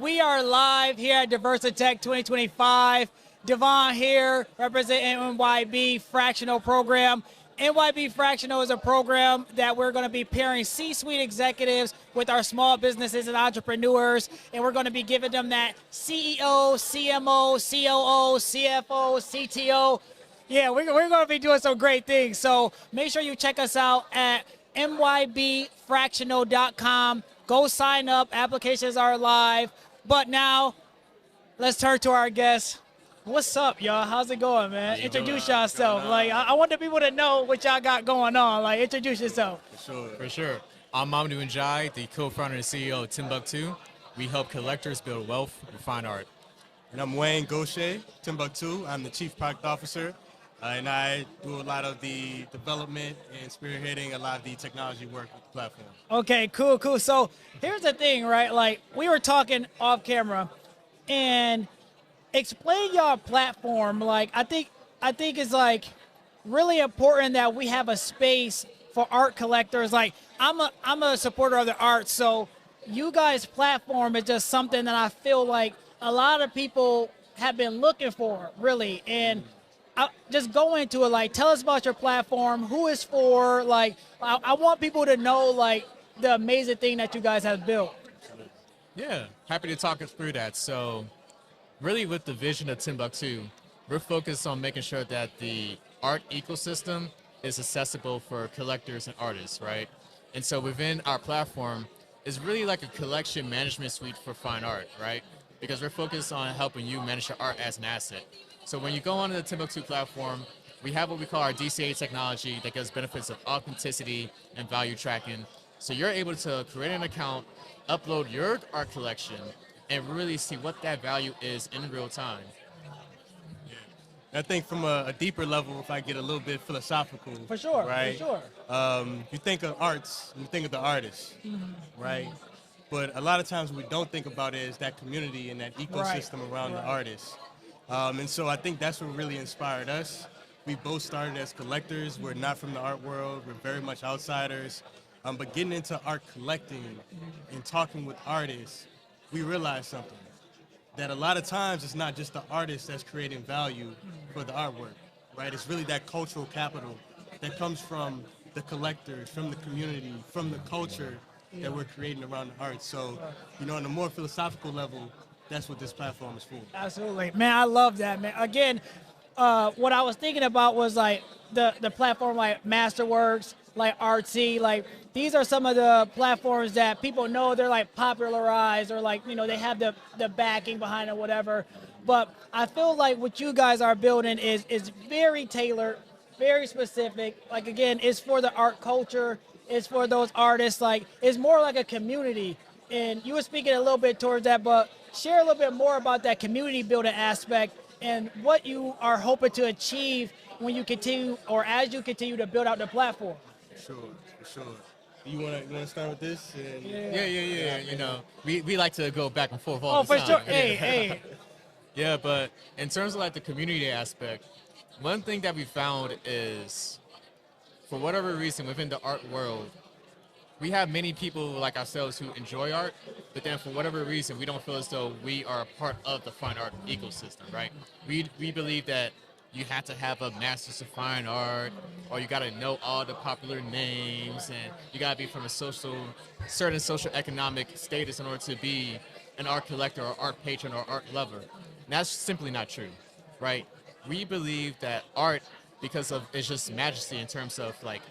We are live here at Diversitech 2025. Devon here, representing NYB Fractional Program. NYB Fractional is a program that we're going to be pairing C-suite executives with our small businesses and entrepreneurs, and we're going to be giving them that CEO, CMO, COO, CFO, CTO. Yeah, we're going to be doing some great things. So make sure you check us out at nybfractional.com. Go sign up. Applications are live. But now, let's turn to our guests. What's up, y'all? How's it going, man? Introduce yourself. Like, I want the people to know what y'all got going on. Like, introduce yourself. For sure. I'm Mamadou and Ndiaye, the co-founder and CEO of Timbucktoo. We help collectors build wealth with fine art. And I'm Gauthier, Timbucktoo. I'm the Chief Product Officer, and I do a lot of the development and spearheading a lot of the technology work with the platform. Okay, cool. So here's the thing, right? Like, we were talking off camera, and explain your platform. Like, I think it's like really important that we have a space for art collectors. Like, I'm a supporter of the arts, so you guys' platform is just something that I feel like a lot of people have been looking for, really. And just go into it. Like, tell us about your platform, who it's for. Like, I want people to know, like, the amazing thing that you guys have built. Yeah, happy to talk us through that. So really, with the vision of Timbucktoo, we're focused on making sure that the art ecosystem is accessible for collectors and artists, right? And so within our platform is really like a collection management suite for fine art, right? Because we're focused on helping you manage your art as an asset. So when you go onto the Timbucktoo platform, we have what we call our DCA technology that gives benefits of authenticity and value tracking. So you're able to create an account, upload your art collection, and really see what that value is in real time. I think from a deeper level, if I get a little bit philosophical, For sure, right? for sure. You think of arts, you think of the artist, right? But a lot of times what we don't think about is that community and that ecosystem around the artist. And so I think that's what really inspired us. We both started as collectors. We're not from the art world. We're very much outsiders. But getting into art collecting and talking with artists, we realized something, that a lot of times it's not just the artist that's creating value for the artwork, right? It's really that cultural capital that comes from the collectors, from the community, from the culture that we're creating around the art. So, on a more philosophical level, that's what this platform is for. Absolutely. Man, I love that, man. Again, what I was thinking about was like the platform like Masterworks, like Artsy, like these are some of the platforms that people know they're like popularized or like, they have the backing behind it, whatever. But I feel like what you guys are building is very tailored, very specific. Like, again, it's for the art culture, it's for those artists, like it's more like a community. And you were speaking a little bit towards that, but share a little bit more about that community building aspect and what you are hoping to achieve when you continue or as you continue to build out the platform. For sure. You want to start with this? Yeah. We like to go back and forth all the for time. sure. Hey. Yeah, but in terms of like the community aspect, one thing that we found is, for whatever reason within the art world, we have many people like ourselves who enjoy art, but then for whatever reason, we don't feel as though we are a part of the fine art ecosystem, right? We believe that you have to have a master's of fine art, or you got to know all the popular names, and you got to be from a certain social economic status in order to be an art collector or art patron or art lover. And that's simply not true, right? We believe that art, because of its just majesty in terms of like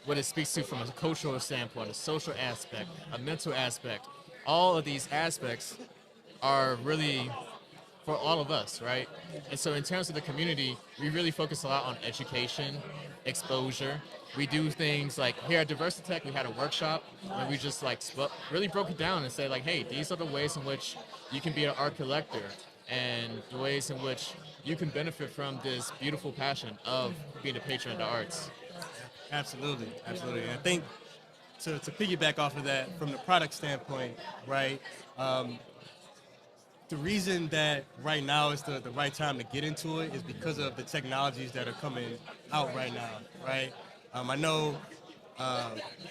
what it speaks to from a cultural standpoint, a social aspect, a mental aspect, all of these aspects are really for all of us, right? And so in terms of the community, we really focus a lot on education, exposure. We do things like here at Diversitech, we had a workshop where we just like really broke it down and said like, hey, these are the ways in which you can be an art collector and the ways in which you can benefit from this beautiful passion of being a patron of the arts. Absolutely. I think to piggyback off of that, from the product standpoint, right? The reason that right now is the right time to get into it is because of the technologies that are coming out right now, right? I know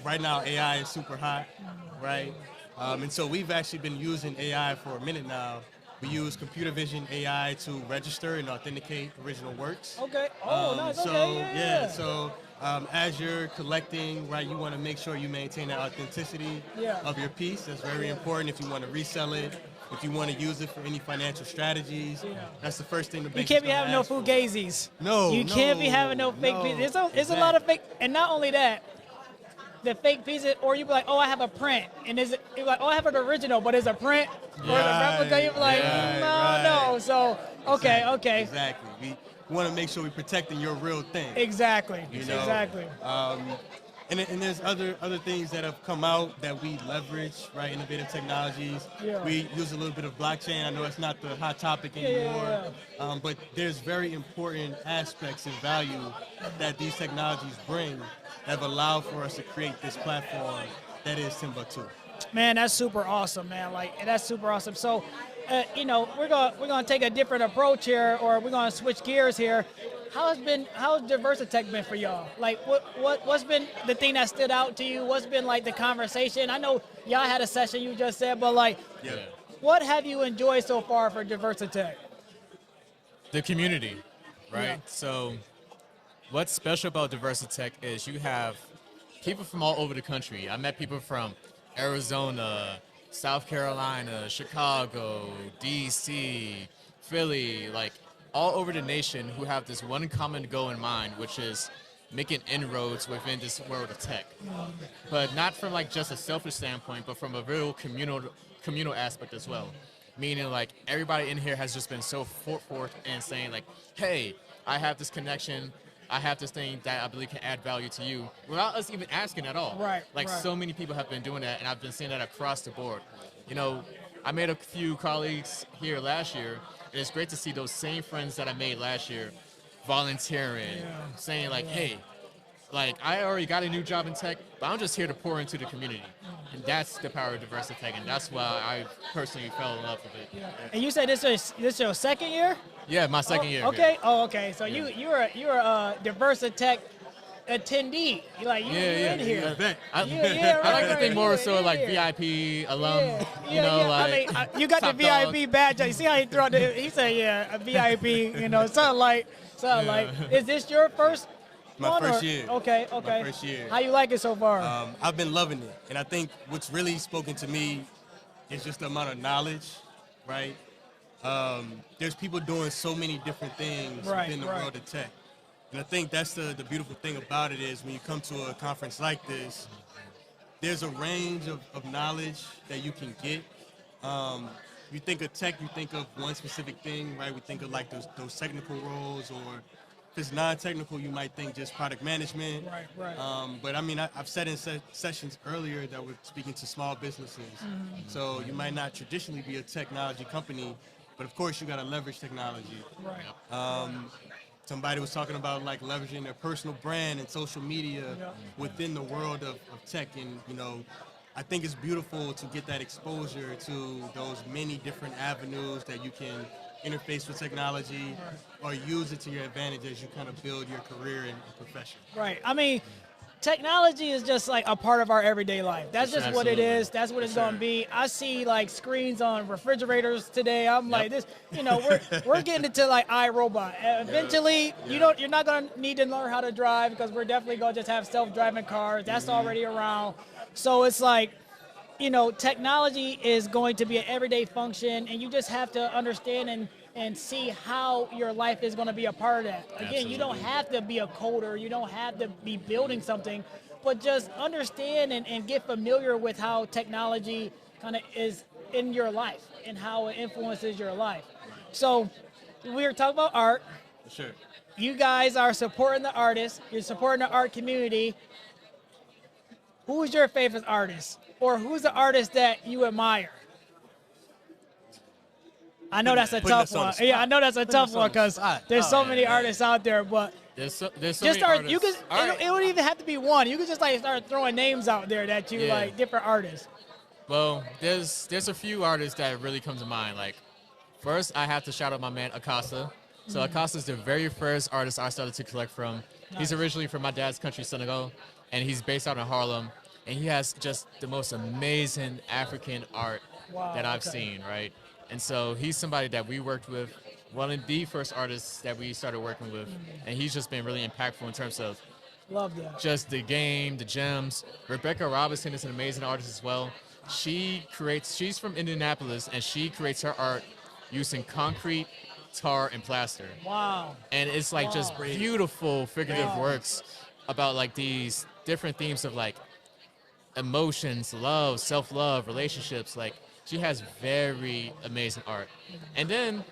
right now AI is super hot, right? And so we've actually been using AI for a minute now. We use computer vision AI to register and authenticate original works. Okay. Oh, nice. So Okay. Yeah. so as you're collecting, right, you want to make sure you maintain the authenticity Yeah. of your piece. That's very important. If you want to resell it, if you want to use it for any financial strategies, that's the first thing the You bank can't is be gonna having no ask for. fugazis. No, You can't be having no fake pieces. It's a lot of fake, and not only that, the fake pieces, or you be like, oh, I have a print, and you're like, oh, I have an original, but it's a print or it's a replica. You be like, no. So okay. Exactly. We want to make sure we're protecting your real thing. Exactly. You know? Exactly. And there's other things that have come out that we leverage, right? Innovative technologies. Yeah. We use a little bit of blockchain. I know it's not the hot topic anymore, but there's very important aspects and value that these technologies bring that have allowed for us to create this platform that is Timbucktoo. Man, that's super awesome, man. Like, that's super awesome. So, we're gonna take a different approach here, or we're gonna switch gears here. How's Diversitech been for y'all? Like, what's been the thing that stood out to you? What's been like the conversation? I know y'all had a session you just said, but like, what have you enjoyed so far for Diversitech? The community, right? Yeah. So what's special about Diversitech is you have people from all over the country. I met people from Arizona, South Carolina, Chicago, DC, Philly, like all over the nation who have this one common goal in mind, which is making inroads within this world of tech. But not from like just a selfish standpoint, but from a real communal aspect as well. Meaning like everybody in here has just been so forth and saying like, hey, I have this connection, I have this thing that I believe can add value to you without us even asking at all. Right. Like so many people have been doing that, and I've been seeing that across the board. You know, I made a few colleagues here last year, and it's great to see those same friends that I made last year volunteering, saying like, hey, like I already got a new job in tech, but I'm just here to pour into the community. And that's the power of Diversitech, and that's why I personally fell in love with it. And you said this is your second year? Yeah, my second year. Okay. Here. Oh, okay. So you're a Diversitech attendee. You're in here. I like to think more so like VIP alum. You know, like I mean, you got the top VIP dog. badge. You see how he threw out he said, a VIP. Something like. Is this your first? My one, first or- year. Okay. My first year. How you like it so far? I've been loving it, and I think what's really spoken to me is just the amount of knowledge, right? There's people doing so many different things within the world of tech, and I think that's the beautiful thing about it is when you come to a conference like this, there's a range of knowledge that you can get. You think of tech, you think of one specific thing, right? We think of like those technical roles, or if it's non-technical, you might think just product management. Right. But I mean, I've said in sessions earlier that we're speaking to small businesses. So you might not traditionally be a technology company, but of course you got to leverage technology. Right. Somebody was talking about like leveraging their personal brand and social media within the world of tech, and I think it's beautiful to get that exposure to those many different avenues that you can interface with technology or use it to your advantage as you kind of build your career and profession. Right. I mean, technology is just like a part of our everyday life. That's just what it is. That's what it's going to be. I see like screens on refrigerators today. I'm like this, we're getting into like iRobot. Eventually, you're not going to need to learn how to drive because we're definitely going to just have self-driving cars. That's already around. So it's like, technology is going to be an everyday function, and you just have to understand and see how your life is going to be a part of that. Again, you don't have to be a coder, you don't have to be building something, but just understand and get familiar with how technology kind of is in your life and how it influences your life. So we were talking about art. Sure. You guys are supporting the artists, you're supporting the art community. Who's your favorite artist? Or who's the artist that you admire? I know that's a tough one. Yeah, I know that's a tough one because there's so many artists out there. But there's so just many start. artists. You can. Right. It don't even have to be one. You can just like start throwing names out there that you like, different artists. Well, there's a few artists that really come to mind. Like, first, I have to shout out my man Akasa. So Akasa's the very first artist I started to collect from. He's originally from my dad's country, Senegal, and he's based out in Harlem. and he has just the most amazing African art Wow, that I've okay. seen, right? And so he's somebody that we worked with, one of the first artists that we started working with, and he's just been really impactful in terms of Love that. just the game, the gems. Rebecca Robinson is an amazing artist as well. She's from Indianapolis, and she creates her art using concrete, tar, and plaster. Wow. And it's like just beautiful figurative Wow. works about like these different themes of like emotions, love, self-love, relationships. Like she has very amazing art. And then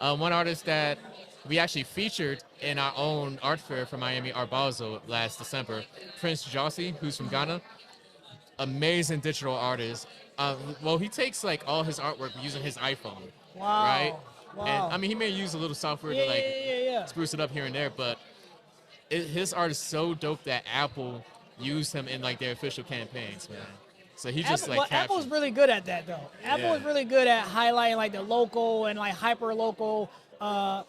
one artist that we actually featured in our own art fair for Miami Art Basel last December, Prince Jossie, who's from Ghana, amazing digital artist. Well, he takes like all his artwork using his iPhone, Wow. right? Wow. And I mean, he may use a little software Yeah, to like yeah. spruce it up here and there, but his art is so dope that Apple used him in like their official campaigns, man. So he just like captured. Apple's really good at that though. Apple is really good at highlighting like the local and like hyper local micro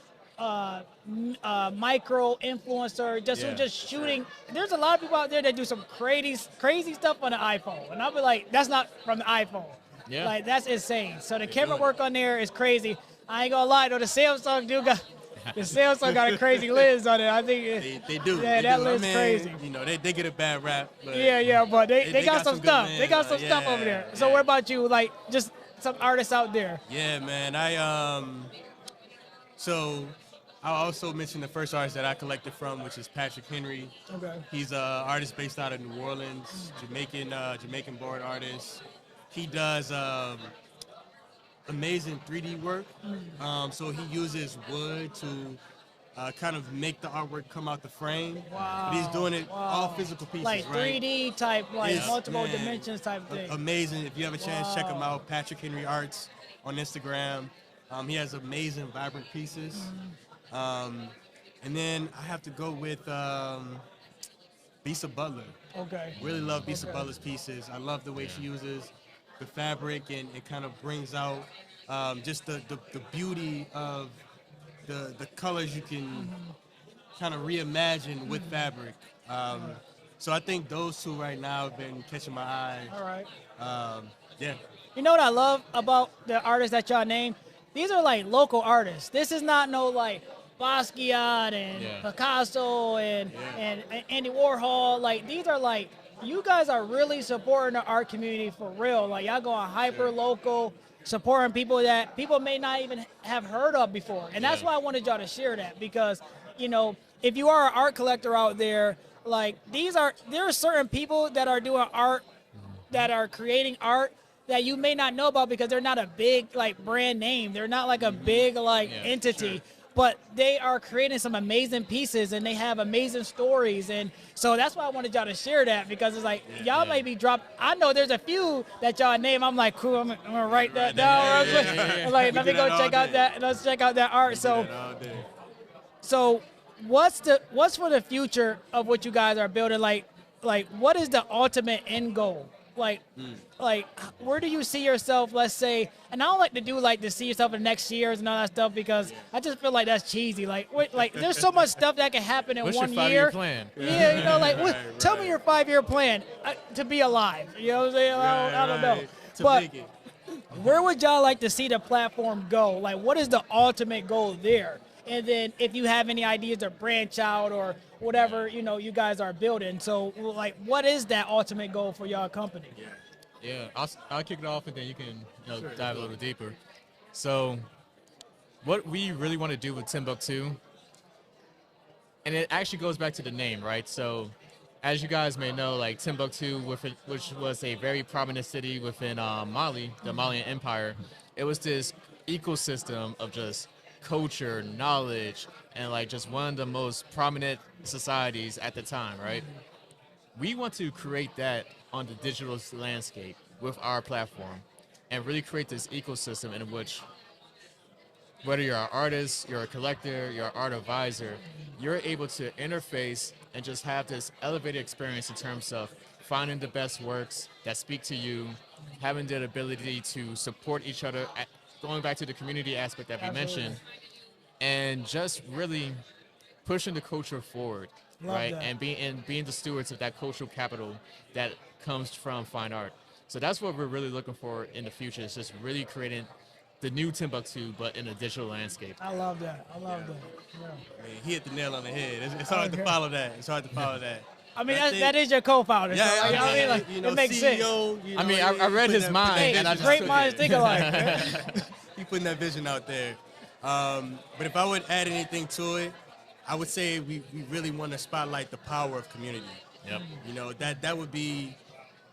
influencer just shooting. There's a lot of people out there that do some crazy stuff on the iPhone, and I'll be like, that's not from the iPhone. Yeah. Like that's insane. So the camera work on there is crazy. I ain't gonna lie though, the Samsung got a crazy lens on it. I think They do. Yeah, they that do. lens crazy. You know, they get a bad rap. But Yeah, but they got some good stuff. men, They got some stuff over there. So what about you? Like just some artists out there. Yeah, man. So I also mentioned the first artist that I collected from, which is Patrick Henry. Okay. He's an artist based out of New Orleans, Jamaican born artist. He does amazing 3D work. So he uses wood to kind of make the artwork come out the frame. Wow. But he's doing it all physical pieces, Like right? 3D type, like It's, multiple man, dimensions type thing. Amazing. If you have a chance, check him Wow. out. Patrick Henry Arts on Instagram. He has amazing, vibrant pieces. And then I have to go with Bisa Butler. Okay. Really love Bisa Butler's pieces. I love the way she uses the fabric and it kind of brings out just the beauty of the colors you can kind of reimagine with fabric. So I think those two right now have been catching my eye. All right. Yeah. You know what I love about the artists that y'all named? These are like local artists. This is not no like Basquiat and Picasso and Andy Warhol. Like these are like, you guys are really supporting the art community for real. Like y'all going hyper local, supporting people that people may not even have heard of before. And that's why I wanted y'all to share that, because, you know, if you are an art collector out there, like there are certain people that are doing art, that are creating art that you may not know about because they're not a big like brand name. They're not like a big like entity. Sure. But they are creating some amazing pieces and they have amazing stories. And so that's why I wanted y'all to share that, because it's like, y'all may be dropped. I know there's a few that y'all name. I'm like, cool, I'm gonna write that down. I'm like, let me go check out that. Let's check out that art. So what's for the future of what you guys are building? Like what is the ultimate end goal? Like where do you see yourself, let's say, and I don't like to do like to see yourself in the next years and all that stuff, because I just feel like that's cheesy. Like there's so much stuff that can happen in What's one your 5-year plan? Yeah, you know, like tell me your 5-year plan to be alive. You know what I'm saying? I don't know. But where would y'all like to see the platform go? Like what is the ultimate goal there? And then if you have any ideas to branch out or whatever, you know, you guys are building. So like, what is that ultimate goal for y'all company? Yeah, I'll kick it off and then you can dive a little deeper. So what we really want to do with Timbucktoo, and it actually goes back to the name, right? So as you guys may know, like Timbucktoo, which was a very prominent city within Mali, the Malian Empire, it was this ecosystem of just culture, knowledge, and like just one of the most prominent societies at the time, right? We want to create that on the digital landscape with our platform and really create this ecosystem in which, whether you're an artist, you're a collector, you're an art advisor, you're able to interface and just have this elevated experience in terms of finding the best works that speak to you, having the ability to support each other, going back to the community aspect that we mentioned, and just really pushing the culture forward. Love right? that. And being the stewards of that cultural capital that comes from fine art. So that's what we're really looking for in the future. Is just really creating the new Timbuktu, but in a digital landscape. I love that. I love that. Yeah. I mean, he hit the nail on the head. It's hard to Okay. follow that. It's hard to follow that. I mean, think- that is your co-founder. Yeah, so, I mean, like, you know, it makes sense. CEO, you know, I mean, I read he his putting mind, that Hey, and I vision just great out minds there. think alike. He putting that vision out there. But if I would add anything to it, I would say we really want to spotlight the power of community. Yep. You know, that would be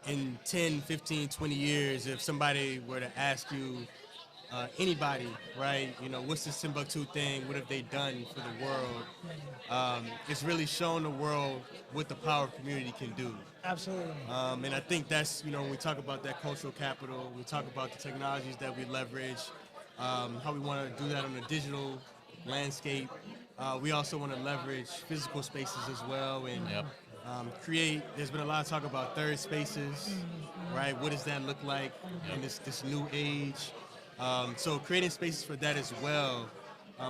in 10, 15, 20 years if somebody were to ask you, anybody, right, you know, what's this Timbuktu thing? What have they done for the world? It's really shown the world what the power of community can do. Absolutely. And I think that's, you know, when we talk about that cultural capital, we talk about the technologies that we leverage, how we want to do that on a digital landscape. We also want to leverage physical spaces as well and create. There's been a lot of talk about third spaces, right? What does that look like in this new age? So creating spaces for that as well,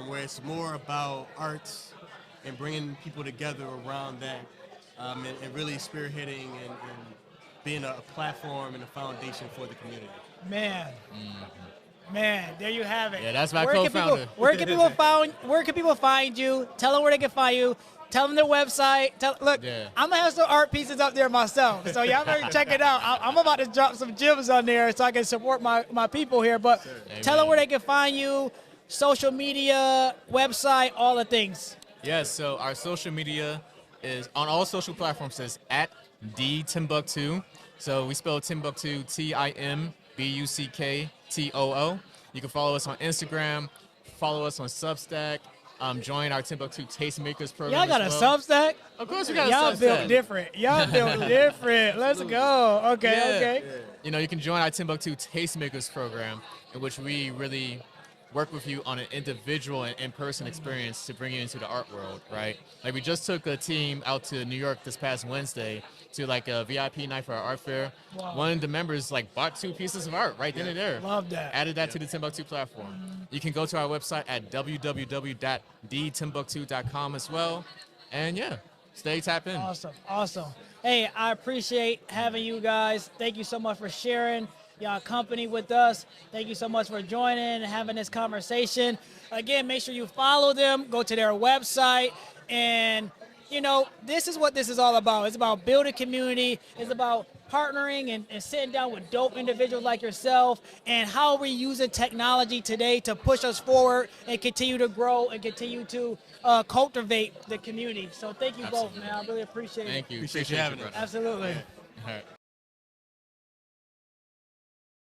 where it's more about arts and bringing people together around that, and really spearheading and being a platform and a foundation for the community. Man. Man, there you have it. Yeah, that's my Where can people- co-founder. Where can people find you? Tell them where they can find you. Tell them their website. Look, Yeah. I'm gonna have some art pieces up there myself, so y'all better check it out. I'm about to drop some gems on there so I can support my people here. But tell them where they can find you, social media, website, all the things. Yes, so our social media is on all social platforms is at Timbucktoo. So we spell Timbucktoo Timbucktoo. You can follow us on Instagram, follow us on Substack, join our Timbuktu Tastemakers program. Y'all got a as well. Substack? Of course, we got Y'all a Substack. built different. Y'all built different. Let's go. Okay, Yeah. okay. You know, you can join our Timbuktu Tastemakers program, in which we really work with you on an individual and in-person experience to bring you into the art world, right? Like we just took a team out to New York this past Wednesday to like a VIP night for our art fair. Wow. One of the members like bought 2 pieces of art right then and there. Love that. Added that to the Timbuktu platform. You can go to our website at www.thetimbuktu.com as well. And yeah, stay tapped in. Awesome. Hey, I appreciate having you guys. Thank you so much for sharing y'all company with us. Thank you so much for joining and having this conversation. Again, make sure you follow them, go to their website, and you know, this is what this is all about. It's about building community. It's about partnering and sitting down with dope individuals like yourself, and how we're using technology today to push us forward and continue to grow and continue to cultivate the community. So thank you both, man. I really appreciate it. Thank you. Appreciate you having brother. us. Absolutely. All right.